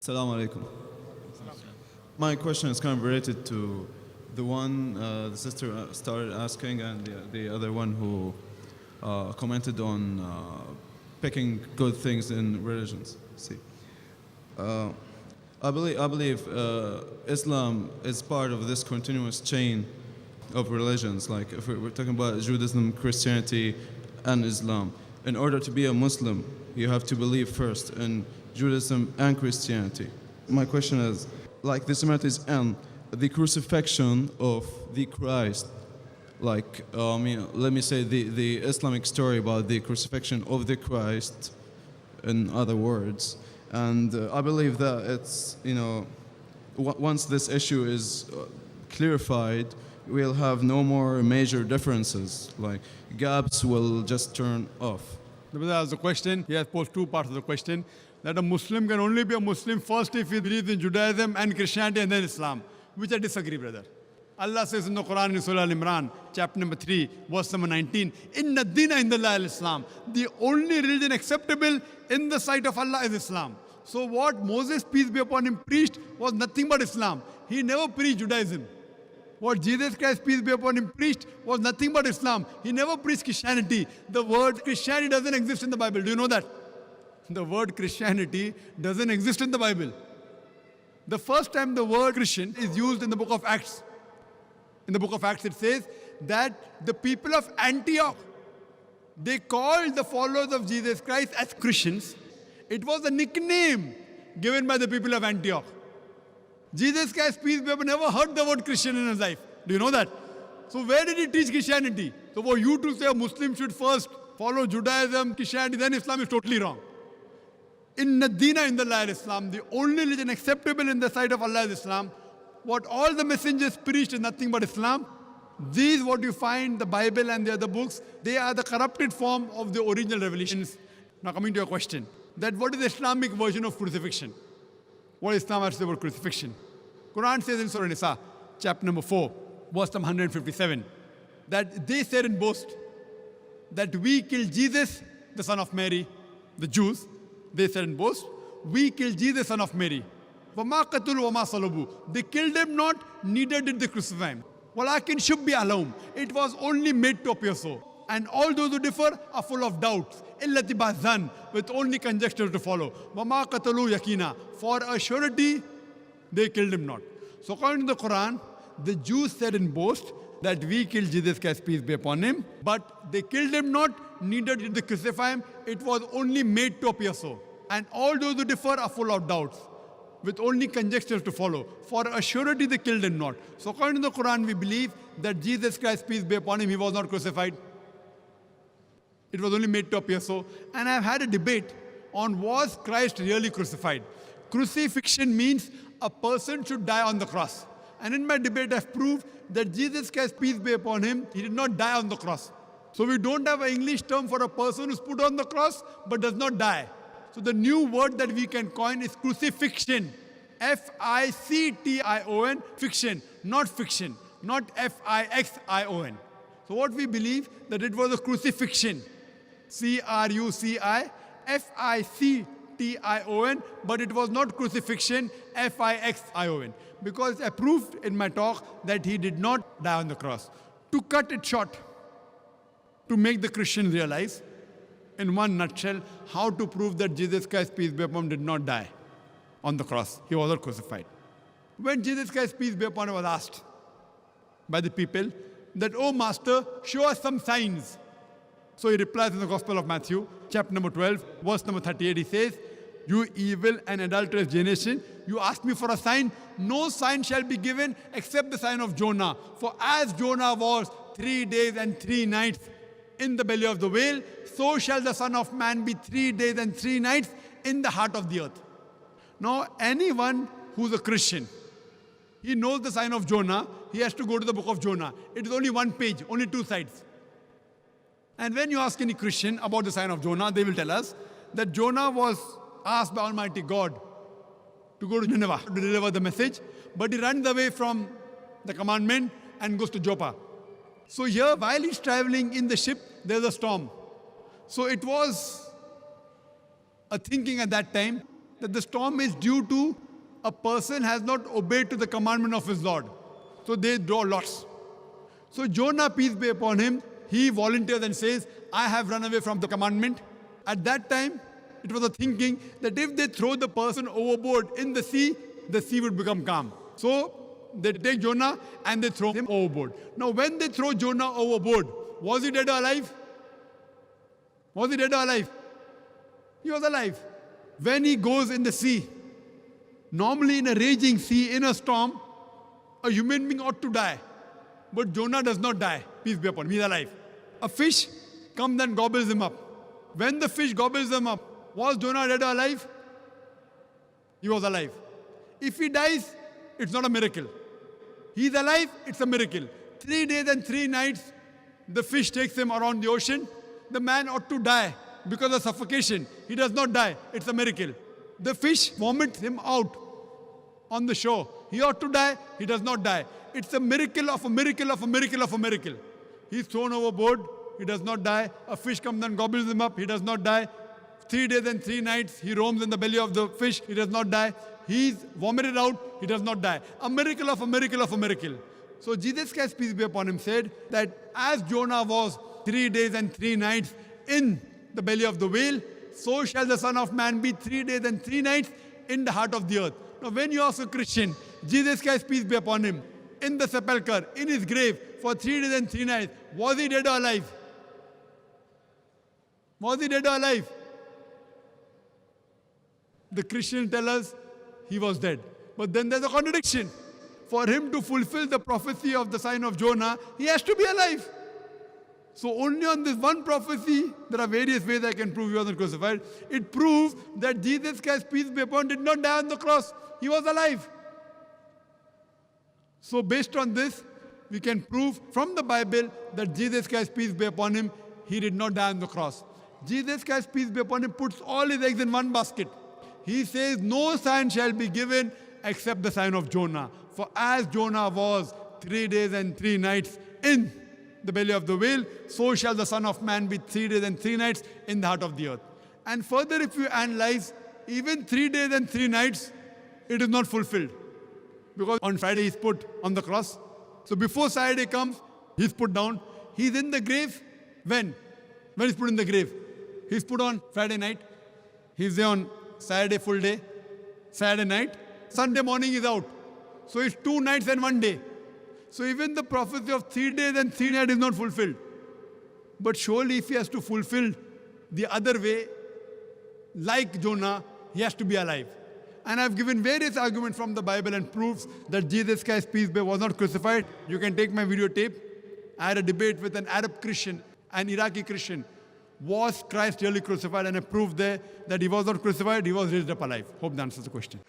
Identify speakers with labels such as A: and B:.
A: Assalamu alaikum. My question is kind of related to the one the sister started asking, and the other one who commented on picking good things in religions. See, I believe Islam is part of this continuous chain of religions. Like if we're talking about Judaism, Christianity, and Islam. In order to be a Muslim, you have to believe first in Judaism and Christianity. My question is, like the similarities and the crucifixion of the Christ, like let me say the Islamic story about the crucifixion of the Christ, in other words, and I believe that it's, once this issue is clarified, we'll have no more major differences, like gaps will just turn off.
B: The brother asked the question, he has posed two parts of the question, that a Muslim can only be a Muslim first if he believes in Judaism and Christianity and then Islam, which I disagree, brother. Allah says in the Quran in Surah Al-Imran, chapter number 3, verse number 19, Inna dina indallah al-Islam. The only religion acceptable in the sight of Allah is Islam. So what Moses, peace be upon him, preached was nothing but Islam. He never preached Judaism. What Jesus Christ, peace be upon him, preached was nothing but Islam. He never preached Christianity. The word Christianity doesn't exist in the Bible. Do you know that? The word Christianity doesn't exist in the Bible. The first time the word Christian is used in the book of Acts. In the book of Acts it says that the people of Antioch, they called the followers of Jesus Christ as Christians. It was a nickname given by the people of Antioch. Jesus Christ, peace be upon him, never heard the word Christian in his life. Do you know that? So where did he teach Christianity? So for you to say a Muslim should first follow Judaism, Christianity, then Islam is totally wrong. Inna dina indallah al-Islam, the only religion acceptable in the sight of Allah is Islam. What all the messengers preached is nothing but Islam. These, what you find, the Bible and the other books, they are the corrupted form of the original revelations. Now coming to your question, that what is the Islamic version of crucifixion? What Islam has to say about crucifixion? Quran says in Surah Nisa, chapter number 4, verse number 157, that they said in boast that we killed Jesus, the son of Mary, the Jews. They said in boast, we killed Jesus, son of Mary. وَمَا قَتُلُوا وَمَا صَلَبُوا. They killed him not, neither did they crucify him. وَلَكِنْ شُبِّهَ لَهُمْ. It was only made to appear so. And all those who differ are full of doubts. إِلَّا اتِّبَاعَ with only conjecture to follow. وَمَا قَتَلُوا يَقِينًا. For a surety, they killed him not. So according to the Quran, the Jews said in boast that we killed Jesus Christ, peace be upon him, but they killed him not, neither did they crucify him. It was only made to appear so. And all those who differ are full of doubts, with only conjectures to follow. For a surety they killed him not. So according to the Quran, we believe that Jesus Christ, peace be upon him, he was not crucified. It was only made to appear so. And I've had a debate on, was Christ really crucified? Crucifixion means a person should die on the cross. And in my debate, I've proved that Jesus Christ, peace be upon him, he did not die on the cross. So we don't have an English term for a person who's put on the cross but does not die. So the new word that we can coin is crucifixion. F-I-C-T-I-O-N, fiction, not fiction, not F-I-X-I-O-N. So what we believe, that it was a crucifixion. C-R-U-C-I-F-I-C-T-I-O-N, but it was not crucifixion, F-I-X-I-O-N. Because I proved in my talk that he did not die on the cross. To cut it short, to make the Christians realize, in one nutshell, how to prove that Jesus Christ, peace be upon him, did not die on the cross. He was not crucified. When Jesus Christ, peace be upon him, was asked by the people that, "Oh Master, show us some signs." So he replies in the Gospel of Matthew, chapter number 12, verse number 38, he says, "You evil and adulterous generation, you ask me for a sign. No sign shall be given except the sign of Jonah. For as Jonah was 3 days and 3 nights in the belly of the whale, so shall the Son of Man be 3 days and 3 nights in the heart of the earth." Now, anyone who's a Christian, he knows the sign of Jonah, he has to go to the book of Jonah. It is only one page, only 2 sides. And when you ask any Christian about the sign of Jonah, they will tell us that Jonah was asked by Almighty God to go to Nineveh to deliver the message, but he runs away from the commandment and goes to Joppa. So here, while he's traveling in the ship, there's a storm. So it was a thinking at that time that the storm is due to a person has not obeyed to the commandment of his Lord. So they draw lots. So Jonah, peace be upon him, he volunteers and says, I have run away from the commandment. At that time, it was a thinking that if they throw the person overboard in the sea would become calm. So they take Jonah and they throw him overboard. Now when they throw Jonah overboard, was he dead or alive? Was he dead or alive? He was alive. When he goes in the sea, normally in a raging sea, in a storm, a human being ought to die. But Jonah does not die. Peace be upon him. He is alive. A fish comes and gobbles him up. When the fish gobbles him up, was Jonah dead or alive? He was alive. If he dies, it's not a miracle. He is alive, it's a miracle. 3 days and 3 nights, the fish takes him around the ocean. The man ought to die because of suffocation. He does not die. It's a miracle. The fish vomits him out on the shore. He ought to die. He does not die. It's a miracle of a miracle of a miracle of a miracle. He's thrown overboard. He does not die. A fish comes and gobbles him up. He does not die. 3 days and 3 nights, he roams in the belly of the fish. He does not die. He's vomited out. He does not die. A miracle of a miracle of a miracle. So Jesus Christ, peace be upon him, said that as Jonah was 3 days and 3 nights in the belly of the whale, so shall the Son of Man be 3 days and 3 nights in the heart of the earth. Now when you ask a Christian, Jesus Christ, peace be upon him, in the sepulchre, in his grave, for 3 days and 3 nights, was he dead or alive? Was he dead or alive? The Christians tell us he was dead. But then there's a contradiction. For him to fulfill the prophecy of the sign of Jonah, he has to be alive. So only on this one prophecy, there are various ways I can prove he wasn't crucified. It proves that Jesus Christ, peace be upon him, did not die on the cross. He was alive. So based on this, we can prove from the Bible that Jesus Christ, peace be upon him, he did not die on the cross. Jesus Christ, peace be upon him, puts all his eggs in one basket. He says, no sign shall be given except the sign of Jonah. For as Jonah was 3 days and 3 nights in the belly of the whale, so shall the Son of Man be 3 days and 3 nights in the heart of the earth. And further, if you analyze, even 3 days and 3 nights, it is not fulfilled. Because on Friday he's put on the cross. So before Saturday comes, he's put down. He's in the grave. When? When he's put in the grave? He's put on Friday night. He's there on Saturday full day. Saturday night. Sunday morning is out. So it's 2 nights and 1 day. So even the prophecy of 3 days and 3 nights is not fulfilled. But surely if he has to fulfill the other way, like Jonah, he has to be alive. And I've given various arguments from the Bible and proofs that Jesus Christ, peace be, was not crucified. You can take my videotape. I had a debate with an Arab Christian, an Iraqi Christian. Was Christ really crucified? And I proved there that he was not crucified, he was raised up alive. Hope that answers the question.